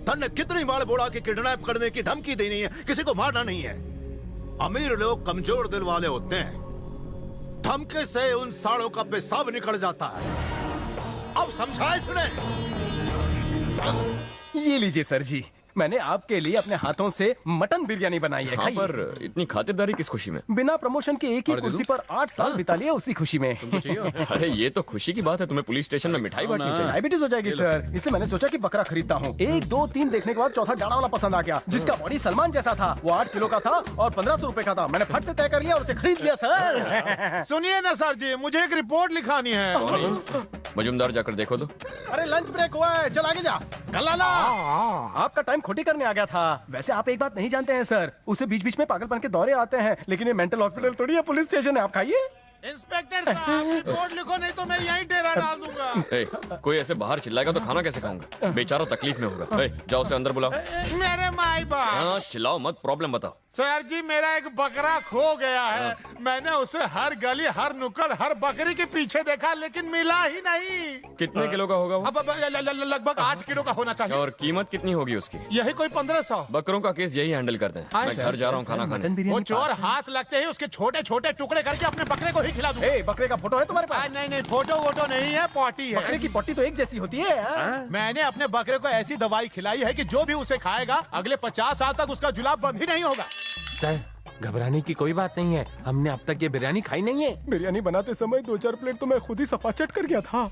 तन्ने कितनी बार बोला कि किडनैप करने की धमकी देनी है, किसी को मारना नहीं है। अमीर लोग कमजोर दिल वाले होते हैं, धमके से उन सालों का पेशाब निकल जाता है। अब समझा इसने? ये लीजिए सर जी, मैंने आपके लिए अपने हाथों से मटन बिरयानी बनाई है। पर इतनी खातिरदारी किस खुशी में? बिना प्रमोशन के एक ही कुर्सी पर 8 साल बिता लिए, उसी खुशी में। अरे ये तो खुशी की बात है, तुम्हें पुलिस स्टेशन में मिठाई बांटनी चाहिए। डायबिटीज हो जाएगी सर, इसलिए मैंने सोचा कि बकरा खरीदता हूँ। 1, 2, 3 देखने के बाद चौथा जाड़ा वाला पसंद आ गया, जिसका बॉडी सलमान जैसा था। वो 8 किलो का था और 1500 रुपए का था। मैंने फट से तय कर लिया और उसे खरीद लिया सर। सुनिए ना सर जी, मुझे एक रिपोर्ट लिखानी है। मजुमदार जाकर देखो तो। अरे लंच ब्रेक हुआ है, चल आगे जा। कल्ला आपका टाइम खोटी करने आ गया था। वैसे आप एक बात नहीं जानते हैं सर, उसे बीच बीच में पागलपन के दौरे आते हैं, लेकिन ये मेंटल हॉस्पिटल थोड़ी है, पुलिस स्टेशन है। आप खाइए। इंस्पेक्टर साहब, रिपोर्ट लिखो नहीं तो मैं यहीं डेरा डाल दूंगा। कोई ऐसे बाहर चिल्लाएगा तो खाना कैसे खाऊंगा? बेचारा तकलीफ में होगा। जाओ उसे अंदर बुलाओ। मेरे माई बाप। हाँ, चिल्लाओ मत, प्रॉब्लम बताओ। सर जी, मेरा एक बकरा खो गया है। मैंने उसे हर गली, हर नुक्कड़, हर बकरी के पीछे देखा, लेकिन मिला ही नहीं। कितने किलो का होगा वो? अब लगभग 8 किलो का होना चाहिए। और कीमत कितनी होगी उसकी? यही कोई 1500। बकरों का केस यही हैंडल करते हैं। मैं घर जा रहा हूँ खाना खाने। वो चोर हाथ लगते ही उसके छोटे छोटे टुकड़े करके अपने बकरे को ही खिला दूं। बकरे का फोटो है तुम्हारे पास? नहीं, फोटो वोटो नहीं है, पॉटी है। बकरे की पट्टी तो एक जैसी होती है। मैंने अपने बकरे को ऐसी दवाई खिलाई है कि जो भी उसे खाएगा अगले 50 साल तक उसका जुलाब बंद ही नहीं होगा। सर, घबराने की कोई बात नहीं है, हमने अब तक ये बिरयानी खाई नहीं है। बिरयानी बनाते समय 2-4 प्लेट तो मैं खुद ही सफाचट कर गया था।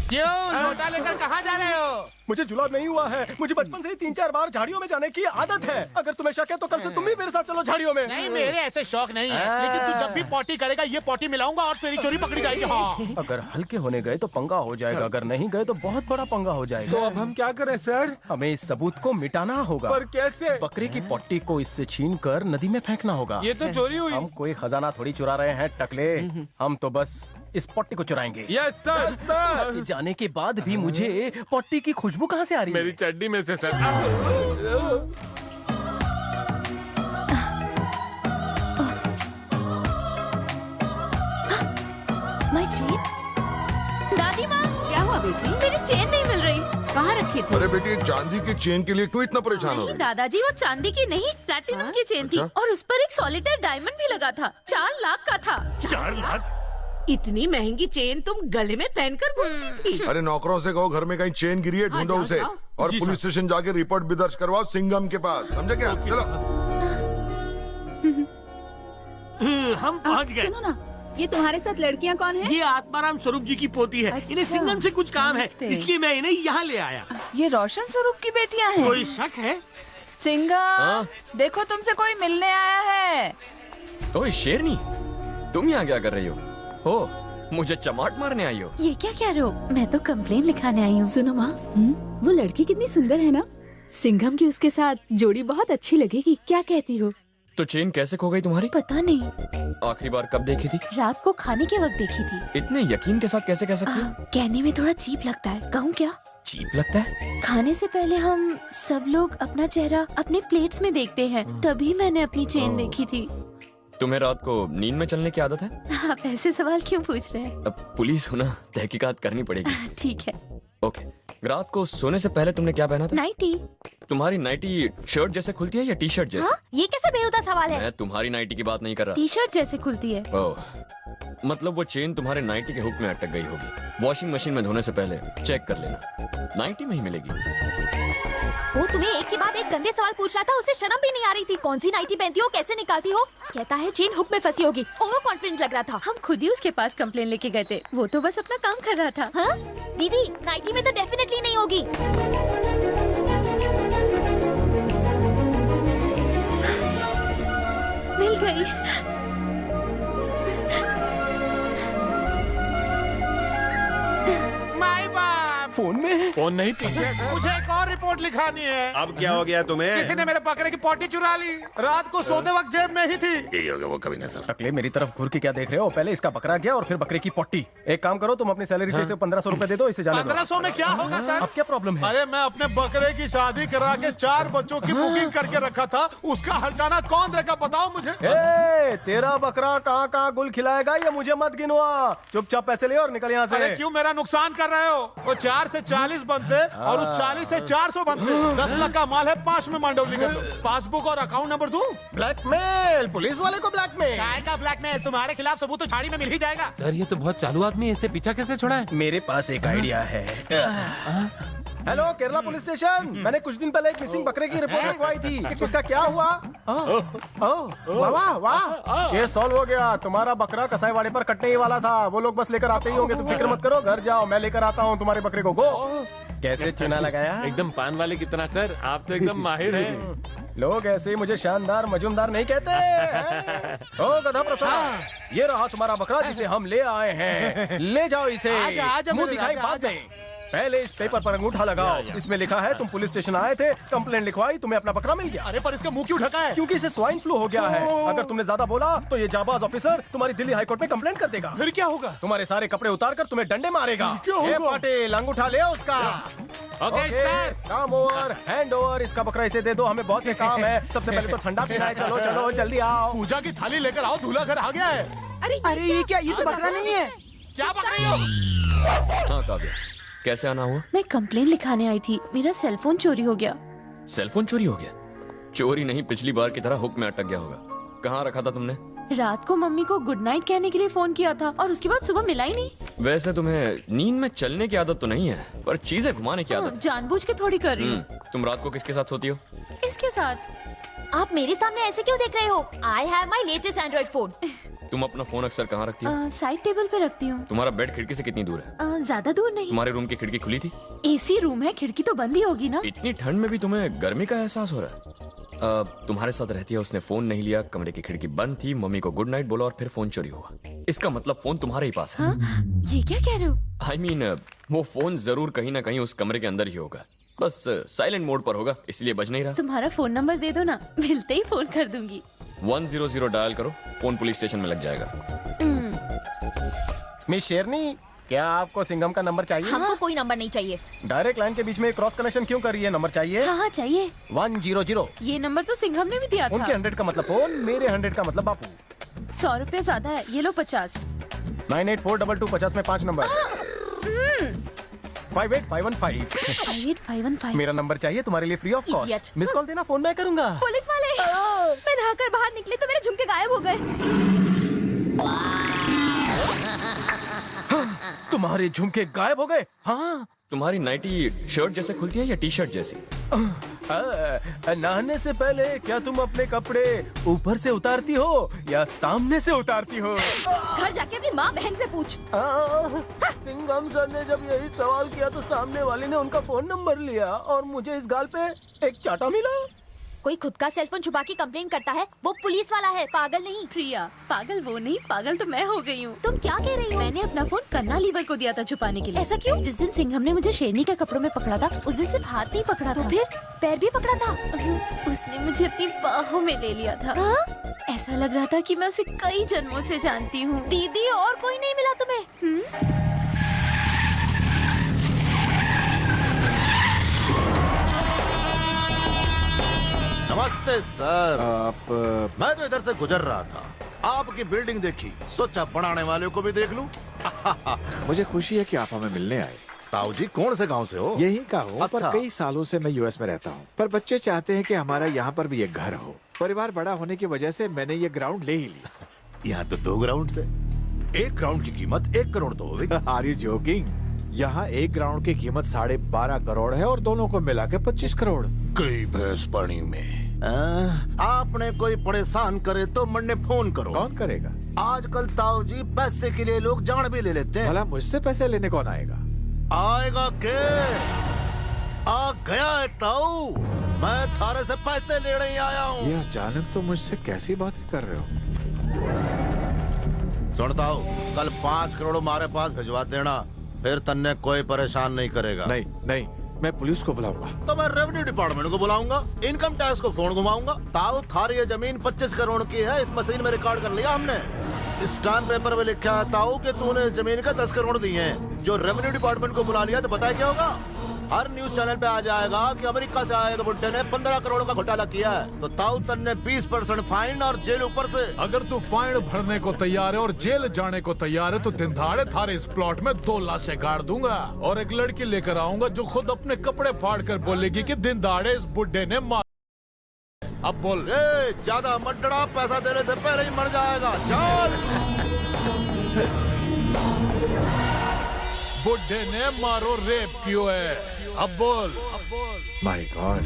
क्यों लोटा लेकर कहाँ जा रहे हो? मुझे जुलाब नहीं हुआ है, मुझे बचपन से ही 3-4 बार झाड़ियों में जाने की आदत है। अगर तुम्हें शक है तो कल से तुम भी मेरे साथ चलो झाड़ियों में। नहीं, मेरे ऐसे शौक नहीं है, लेकिन तू जब भी पॉटी करेगा ये पॉटी मिलाऊंगा और तेरी चोरी पकड़ी जाएगी। हाँ। अगर हल्के होने गए तो पंगा हो जाएगा, अगर नहीं गए तो बहुत बड़ा पंगा हो जाएगा। तो अब हम क्या करें सर? हमें इस सबूत को मिटाना होगा। पर कैसे? बकरे की पट्टी को इससे छीनकर नदी में फेंकना होगा। ये तो चोरी हुई। हम कोई खजाना थोड़ी चुरा रहे हैं टकले, हम तो बस इस पट्टी को चुराएंगे। Yes sir. सर, जाने के बाद भी मुझे पट्टी की खुशबू कहाँ से आ रही है? मेरी चड्डी में से सर। My chain? दादी माँ, क्या हुआ बेटी? मेरी चेन नहीं मिल रही। कहाँ रखी थी? अरे बेटी, चांदी की चेन के लिए क्यों इतना परेशान हो नहीं रही? दादाजी, वो चांदी की नहीं, प्लैटिनम की चेन थी और उस पर एक सॉलिटेयर डायमंड भी लगा था। 4 लाख का था। 4 लाख? इतनी महंगी चेन तुम गले में पहनकर घूमती थी? अरे नौकरों से कहो घर में कहीं चेन गिरी है, ढूंढो जाओ, उसे। जाओ। और पुलिस स्टेशन जाके रिपोर्ट भी दर्ज करवाओ सिंघम के पास, समझे क्या? चलो। हम पहुँच गए। सुनो ना, ये तुम्हारे साथ लड़कियाँ कौन हैं? ये आत्माराम स्वरूप जी की पोती है। इन्हें सिंघम से कुछ काम है, नमस्ते। इसलिए मैं इन्हें यहाँ ले आया। ये रोशन स्वरूप की बेटियाँ हैं। कोई शक है? सिंघम, देखो तुमसे कोई मिलने आया है। तो शेरनी, तुम यहाँ क्या कर रही हो? मुझे चमाट मारने आई हो? ये क्या कह रहे हो? मैं तो कंप्लेन लिखाने आई हूँ। सुनो माँ, वो लड़की कितनी सुंदर है ना? सिंघम की उसके साथ जोड़ी बहुत अच्छी लगेगी, क्या कहती हो? तो चेन कैसे खो गई तुम्हारी? पता नहीं, आखिरी बार कब देखी थी? रात को खाने के वक्त देखी थी। इतने यकीन के साथ कैसे कह सकती हो? कहने में थोड़ा चीप लगता है, कहूँ क्या? चीप लगता है? खाने से पहले हम सब लोग अपना चेहरा अपने प्लेट्स में देखते हैं, तभी मैंने अपनी चेन देखी थी। तुम्हें रात को नींद में चलने की आदत है? आप ऐसे सवाल क्यों पूछ रहे हैं? अब पुलिस होना, तहकीकात करनी पड़ेगी। ठीक है। ओके, रात को सोने से पहले तुमने क्या पहना था? नाइटी। तुम्हारी नाइटी शर्ट जैसे खुलती है या टी शर्ट जैसे? हाँ? ये कैसे बेहुदा सवाल है? मैं तुम्हारी नाइटी की बात नहीं कर रहा। टी शर्ट जैसे खुलती है। ओह, मतलब वो चेन तुम्हारे नाइटी के हुक में अटक गई होगी। वॉशिंग मशीन में धोने से पहले चेक कर लेना, नाइटी में ही मिलेगी। वो तुम्हें एक के बाद एक गंदे सवाल पूछ रहा था, उसे शर्म भी नहीं आ रही थी। कौन सी नाइटी पहनती हो, कैसे निकालती हो? कहता है चेन हुक में फंसी होगी। ओवर कॉन्फिडेंट लग रहा था। हम खुद ही उसके पास कंप्लेन लेके गए थे, वो तो बस अपना काम कर रहा था। हाँ दीदी, नाइटी में तो डेफिनेटली नहीं होगी। मिल गई। माई बाप, फोन में? फोन नहीं, पीछे। मुझे एक और रिपोर्ट लिखानी है। अब क्या हो गया तुम्हें? किसी ने मेरे बकरे की पॉटी चुरा ली। रात को सोते वक्त जेब में ही थी। यही हो गया वो, कभी नहीं सर। टकले, मेरी तरफ घूर के क्या देख रहे हो? पहले इसका बकरा गया और फिर बकरे की पट्टी। एक काम करो, तुम अपनी सैलरी से इसे 1500 रुपए दे दो, इसे जाने दो। 1500 में क्या होगा सर? अब क्या प्रॉब्लम है? अरे मैं अपने बकरे की शादी करा के 4 बच्चों की बुकिंग करके रखा था, उसका हर्जाना कौन देगा बताओ मुझे? ए, तेरा बकरा कहाँ कहाँ गुल खिलाएगा ये मुझे मत गिनवा। चुपचाप पैसे ले और निकल यहाँ से। अरे क्यों मेरा नुकसान कर रहे हो? वो 4 से 40 बनते और उस 40 से 400 500 बनते, 10 लाख का माल है, 5 में मांडवली कर दो। पासबुक और अकाउंट नंबर दूं? ब्लैकमेल, पुलिस वाले को ब्लैकमेल। काय का ब्लैकमेल? तुम्हारे खिलाफ सबूत तो झाड़ी में मिल ही जाएगा। सर ये तो बहुत चालू आदमी है, इससे पीछा कैसे छोड़ा है? मेरे पास एक आइडिया है। हेलो केरला पुलिस स्टेशन, मैंने कुछ दिन पहले एक मिसिंग बकरे की रिपोर्ट लिखवाई थी कि उसका क्या हुआ? वाह वाह वाह, केस सॉल्व हो गया। तुम्हारा बकरा कसाईवाड़े पर कटने ही वाला था, वो लोग बस लेकर आते ही होंगे। तुम फिक्र मत करो, घर जाओ, मैं लेकर आता हूँ तुम्हारे बकरे को। गो। कैसे चुना लगाया? एकदम पान वाले की तरह सर, आप तो एकदम माहिर हैं। लोग ऐसे ही मुझे शानदार मजूमदार नहीं कहते। ओ गधा प्रसाद, ये रहा तुम्हारा बकरा जिसे हम ले आए हैं। ले जाओ इसे। मुंह दिखाई बाद में। पहले इस पेपर पर अंगूठा लगाओ। इसमें लिखा है तुम पुलिस स्टेशन आए थे, कंप्लेंट लिखवाई, तुम्हें अपना बकरा मिल गया। अरे पर इसका मुंह क्यों ढका है? क्योंकि इसे स्वाइन फ्लू हो गया है। अगर तुमने ज्यादा बोला तो ये जाबाज ऑफिसर तुम्हारी दिल्ली हाई कोर्ट में कंप्लेंट कर देगा। फिर क्या होगा? तुम्हारे सारे कपड़े उतार कर तुम्हें डंडे मारेगा। क्यों? पाटिल, अंगूठा ले आओ उसका। ओके सर, काम ओवर, हैंड ओवर। इसका बकरा इसे दे दो, हमें बहुत से काम है। सबसे पहले तो ठंडा पीना है। चलो चलो जल्दी आओ। पूजा की थाली लेकर आओ, दूल्हा घर आ गया है। अरे ये क्या? ये तो बकरा नहीं है। क्या बक रही हो? हाँ काव्या, कैसे आना हुआ? मैं कंप्लेन लिखाने आई थी, मेरा सेलफोन चोरी हो गया। सेलफोन चोरी हो गया? चोरी नहीं, पिछली बार की तरह हुक में अटक गया होगा। कहाँ रखा था तुमने? रात को मम्मी को गुड नाइट कहने के लिए फोन किया था और उसके बाद सुबह मिला ही नहीं। वैसे तुम्हें नींद में चलने की आदत तो नहीं है, पर चीजें घुमाने की आदत। जानबूझ के थोड़ी कर रही हूँ। तुम रात को किसके साथ सोती हो? इसके साथ। आप मेरे सामने ऐसे क्यों देख रहे हो? I have my latest Android phone. तुम अपना फोन अक्सर कहाँ रखती हो? साइड टेबल पे रखती हूँ। तुम्हारा बेड खिड़की से कितनी दूर है? ज्यादा दूर नहीं। तुम्हारे रूम की खिड़की खुली थी? एसी रूम है, खिड़की तो बंद ही होगी ना। इतनी ठंड में भी तुम्हें गर्मी का एहसास हो रहा है? तुम्हारे साथ रहती है, उसने फोन नहीं लिया, कमरे की खिड़की बंद थी, मम्मी को गुड नाइट बोला और फिर फोन चोरी हुआ। इसका मतलब फोन तुम्हारे ही पास है। ये क्या कह रहे हो? I mean, वो फोन जरूर कहीं ना कहीं उस कमरे के अंदर ही होगा, बस साइलेंट मोड पर होगा, इसलिए बज नहीं रहा। तुम्हारा फोन नंबर दे दो ना, मिलते ही फोन कर दूंगी। 100 डायल करो, फोन पुलिस स्टेशन में लग जाएगा। मिस शेरनी, क्या आपको सिंघम का नंबर चाहिए? हमको कोई नंबर नहीं चाहिए। डायरेक्ट लाइन के बीच में क्रॉस कनेक्शन क्यों कर रही है? नंबर चाहिए? हाँ चाहिए। 100। ये नंबर तो सिंघम ने भी दिया था। उनके 100 का मतलब फोन, मेरे 100 का मतलब बापू। 100 रुपए ज्यादा है, ये लो 50। 98422 50 में 5 नंबर। 58515। 58515। मेरा नंबर चाहिए तुम्हारे लिए free of Idiot. Cost. Miss call देना, फोन मैं करूंगा। पुलिस वाले, मैं नहाकर बाहर निकले तो मेरे झुमके गायब हो गए। तुम्हारे झुमके गायब हो गए? हाँ। तुम्हारी नाइटी शर्ट जैसे खुलती है या टी शर्ट जैसी? नहाने से पहले क्या तुम अपने कपड़े ऊपर से उतारती हो या सामने से उतारती हो? घर जाके अपनी माँ बहन से पूछ। सिंघम सर ने जब यही सवाल किया तो सामने वाले ने उनका फोन नंबर लिया और मुझे इस गाल पे एक चाटा मिला। कोई खुद का सेलफोन छुपा के कंप्लेन करता है, वो पुलिस वाला है, पागल नहीं। प्रिया, पागल वो नहीं, पागल तो मैं हो गई हूँ। तुम क्या कह रही हो? मैंने अपना फोन कन्ना लीवर को दिया था छुपाने के लिए। ऐसा क्यों? जिस दिन सिंघम ने मुझे शेरनी के कपड़ों में पकड़ा था, उस दिन सिर्फ हाथ नहीं पकड़ा था, तो फिर पैर भी पकड़ा था। उसने मुझे अपनी बाहों में ले लिया था। ऐसा लग रहा था कि मैं उसे कई जन्मों से जानती हूँ। दीदी, और कोई नहीं मिला तुम्हें? नमस्ते सर। मैं तो इधर से गुजर रहा था, आपकी बिल्डिंग देखी, सोचा बनाने वाले को भी देख लूं। मुझे खुशी है कि आप हमें मिलने आए। ताऊ जी, कौन से गांव से हो? यही का हूँ, अच्छा। पर कई सालों से मैं यूएस में रहता हूँ। पर बच्चे चाहते हैं कि हमारा यहाँ पर भी एक घर हो। परिवार बड़ा होने की वजह से मैंने ये ग्राउंड ले ही ली। यहाँ तो 2 ग्राउंड से, एक ग्राउंड की कीमत 1 करोड़ तो होगी। Are you joking? यहाँ एक ग्राउंड की कीमत 12.5 करोड़ है और दोनों को मिला के 25 करोड़। कई भैंस पानी में। आपने कोई परेशान करे तो मरने फोन करो। कौन करेगा? आजकल ताऊ जी पैसे के लिए लोग जान भी ले लेते हैं। भला मुझसे पैसे लेने कौन आएगा? आएगा के? आ गया है ताऊ, मैं थारे से पैसे लेने आया हूँ। ये अचानक तो मुझसे कैसी बातें कर रहे हो? सुनता हूँ, कल 5 करोड़ हमारे पास भिजवा देना, फिर तन्ने कोई परेशान नहीं करेगा। नहीं नहीं, मैं पुलिस को बुलाऊंगा। तो मैं रेवेन्यू डिपार्टमेंट को बुलाऊंगा, इनकम टैक्स को फोन घुमाऊंगा। ताऊ, थारी ये जमीन 25 करोड़ की है, इस मशीन में रिकॉर्ड कर लिया हमने। स्टाम्प पेपर में लिखा है ताऊ कि तूने इस जमीन का 10 करोड़ दिए हैं। जो रेवेन्यू डिपार्टमेंट को बुला लिया तो बताया क्या होगा? हर न्यूज चैनल पे आ जाएगा कि अमेरिका से आए बुड्ढे ने 15 करोड़ का घोटाला किया है। तो ताउतन ने 20% फाइन और जेल ऊपर से। अगर तू फाइन भरने को तैयार है और जेल जाने को तैयार है तो दिन दहाड़े थारे इस प्लॉट में 2 लाशें गाड़ दूंगा और एक लड़की लेकर आऊंगा जो खुद अपने कपड़े फाड़ कर बोलेगी कि दिन दहाड़े इस बुड्ढे ने मार। अब बोल। ज्यादा मत डरा, पैसा देने से पहले ही मर जाएगा। चल। बुड्ढे ने मारो रेप क्यों है? अब बोल। My God.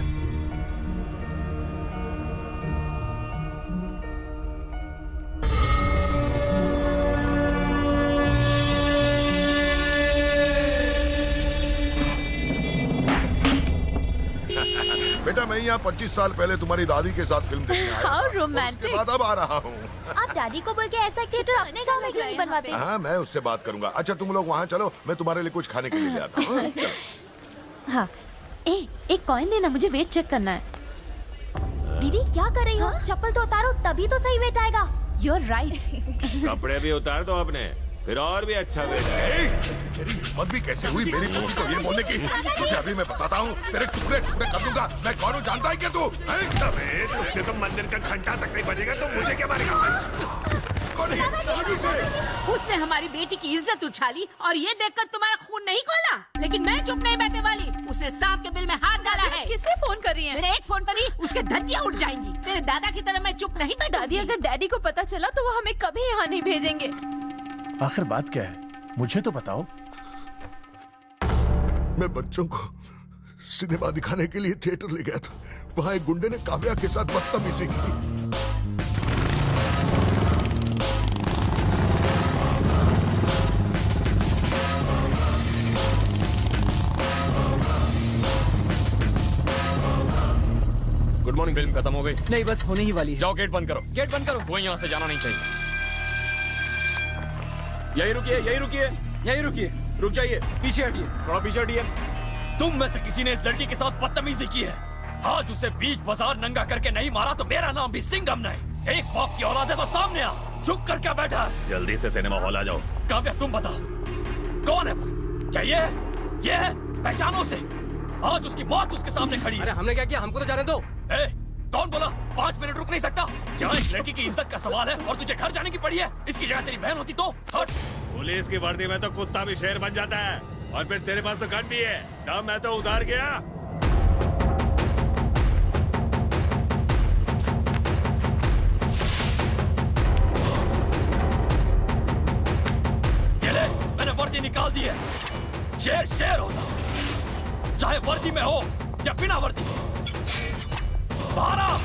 बेटा मैं यहाँ 25 साल पहले तुम्हारी दादी के साथ फिल्म देखने आया How था। romantic। उसके बाद अब आ रहा हूँ। आप डैडी को बोल के ऐसा थिएटर अपने गांव में क्यों नहीं बनवाते? हाँ मैं उससे बात करूंगा। अच्छा तुम लोग वहाँ चलो, मैं तुम्हारे लिए कुछ खाने के लिए ले आता हूँ। हाँ, एक कॉइन देना, मुझे वेट चेक करना है। दीदी क्या कर रही हो? चप्पल तो उतारो तभी तो सही वेट आएगा। You're right। कपड़े भी उतार दो अपने, फिर और भी अच्छा वेट है। तेरी हिम्मत भी कैसे हुई मेरी बेटी को ये बोलने की? तुझे अभी मैं बताता हूँ, तेरे टुकड़े टुकड़े कर दूंगा। मैं कौन हूँ जानता है क्या तू? अबे तुझसे तो मंदिर का घंटा तक नहीं बजेगा तो मुझे क्या मारेगा? उसने हमारी बेटी की इज्जत उछाली और ये देखकर तुम्हारा खून नहीं खोला। लेकिन मैं चुप नहीं बैठने वाली। उसने सांप के बिल में हाथ डाला है। किसे फोन कर रही है? मेरे एक फोन पर ही उसके धज्जियां उड़ जाएंगी। तेरे दादा की तरह मैं चुप नहीं बैठूंगी। दादी, अगर डैडी को पता चला तो वो हमें कभी यहाँ नहीं भेजेंगे। आखिर बात क्या है, मुझे तो बताओ। मैं बच्चों को सिनेमा दिखाने के लिए थिएटर ले गया था। वहाँ एक गुंडे ने काव्या के साथ बदतमीजी की। Good morning. फिल्म खत्म हो गई? नहीं, बस होने ही वाली है। जाओ गेट बंद करो। गेट बंद करो। कोई यहाँ से जाना नहीं चाहिए। यही रुकिए, यही रुकिए, यही रुकिए। रुक जाइए। पीछे हटिए, थोड़ा पीछे हटिए। तुम में से किसी ने इस लड़की के साथ बदतमीजी की है। आज उसे बीच बाजार नंगा करके नहीं मारा तो मेरा नाम भी सिंघम नहीं। एक बाप की औलाद है तो सामने आ। चुप कर क्या बैठा है? जल्दी से सिनेमा हॉल आ जाओ। काव्या तुम बताओ, कौन है वो? क्या ये है? पहचानो उसे। आज उसकी मौत उसके सामने खड़ी है। अरे हमने क्या किया? हमको तो जाने दो। कौन बोला 5 मिनट रुक नहीं सकता? यहाँ एक लड़की की इज्जत का सवाल है और तुझे घर जाने की पड़ी है। इसकी जगह तेरी बहन होती तो हट। पुलिस की वर्दी में तो कुत्ता भी शेर बन जाता है और फिर तेरे पास तो गन भी है। तब मैं तो उधार गया। ये ले, मैंने वर्दी निकाल दी है। शेर शेर होता, चाहे वर्दी में हो या बिना वर्दी के। बाहर आ।